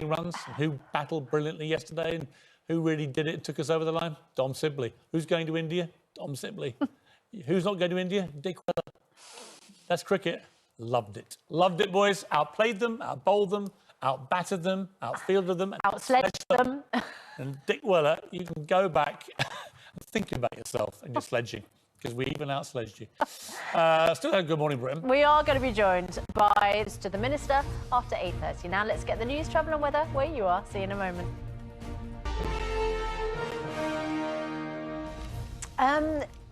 maiden runs, and who battled brilliantly yesterday, and who really did it and took us over the line? Dom Sibley. Who's going to India? Dom Sibley. Who's not going to India? Dick Weller. That's cricket. Loved it. Loved it, boys. Outplayed them, outbowled them, outbattered them, outfielded them, outsledged them. And Dick Weller, you can go back and think about yourself and your sledging, because we even outsledged you. Still have Good Morning Britain. We are going to be joined by To the Minister after 8:30. Now let's get the news, travel and weather where you are. See you in a moment.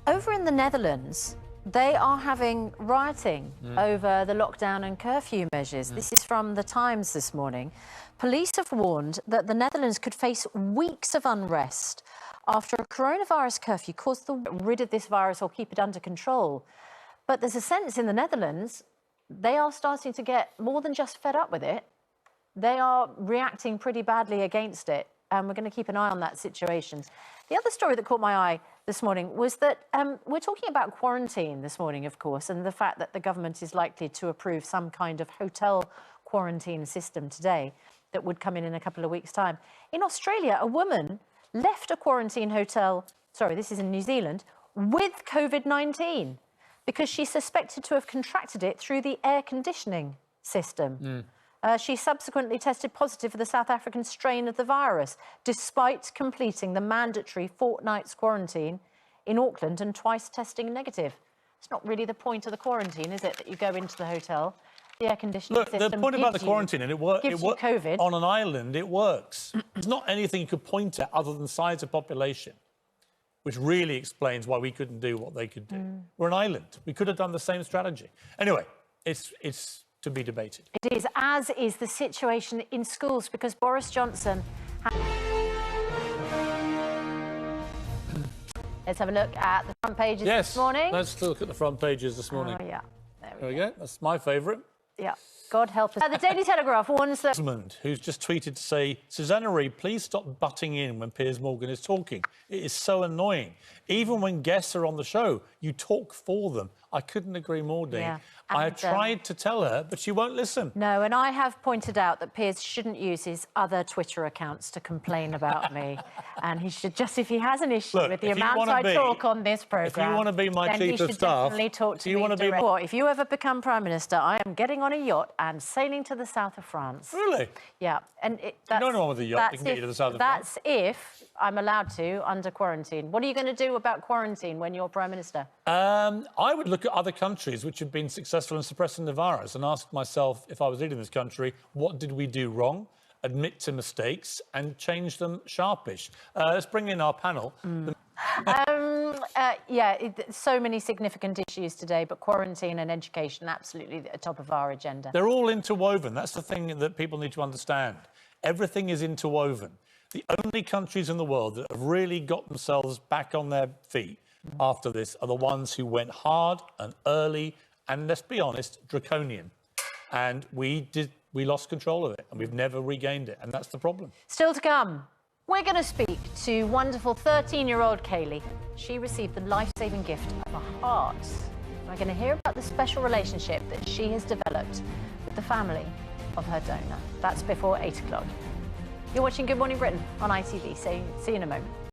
Over in the Netherlands, they are having rioting over the lockdown and curfew measures. This is from The Times this morning. Police have warned that the Netherlands could face weeks of unrest after a coronavirus curfew caused them to get rid of this virus or keep it under control. But there's a sense in the Netherlands, they are starting to get more than just fed up with it. They are reacting pretty badly against it. And we're going to keep an eye on that situation. The other story that caught my eye this morning was that we're talking about quarantine this morning, of course, and the fact that the government is likely to approve some kind of hotel quarantine system today that would come in a couple of weeks' time. In Australia, a woman left a quarantine hotel, sorry, this is in New Zealand, with COVID-19 because she suspected to have contracted it through the air conditioning system. She subsequently tested positive for the South African strain of the virus, despite completing the mandatory fortnight's quarantine in Auckland and twice testing negative. It's not really the point of the quarantine, is it, that you go into the hotel? The air conditioning system. Look, the point about the quarantine, and it works COVID. On an island, it works. There's not anything you could point at other than size of population, which really explains why we couldn't do what they could do. We're an island. We could have done the same strategy. Anyway, it's to be debated. It is, as is the situation in schools, because Boris Johnson... Let's have a look at the front pages this morning. Let's look at the front pages this morning. Oh, yeah. There we go. That's my favourite. Yeah. God help us. The Daily Telegraph warns that... Who's just tweeted to say, Susanna Reid, please stop butting in when Piers Morgan is talking. It is so annoying. Even when guests are on the show, you talk for them. I couldn't agree more, Dean. Yeah. I have tried to tell her, but she won't listen. No, and I have pointed out that Piers shouldn't use his other Twitter accounts to complain about me. And he should just, if he has an issue with the amount I talk on this programme... If you want to be my chief of staff... definitely talk to me directly. If you ever become Prime Minister, I am getting on a yacht and sailing to the south of France. Really? Yeah. And that's, you don't know with a yacht, you can get you to the south of France. That's if I'm allowed to, under quarantine. What are you going to do about quarantine when you're Prime Minister? I would look at other countries which have been successful in suppressing the virus and ask myself, if I was leading this country, what did we do wrong? Admit to mistakes and change them sharpish. Let's bring in our panel. So many significant issues today, but quarantine and education absolutely at the top of our agenda. They're all interwoven. That's the thing that people need to understand. Everything is interwoven. The only countries in the world that have really got themselves back on their feet after this are the ones who went hard and early and, let's be honest, draconian. And we lost control of it, and we've never regained it, and that's the problem. Still to come, we're going to speak to wonderful 13-year-old Kaylee. She received the life-saving gift of a heart. We're going to hear about the special relationship that she has developed with the family of her donor. That's before 8 o'clock. You're watching Good Morning Britain on ITV. See you in a moment.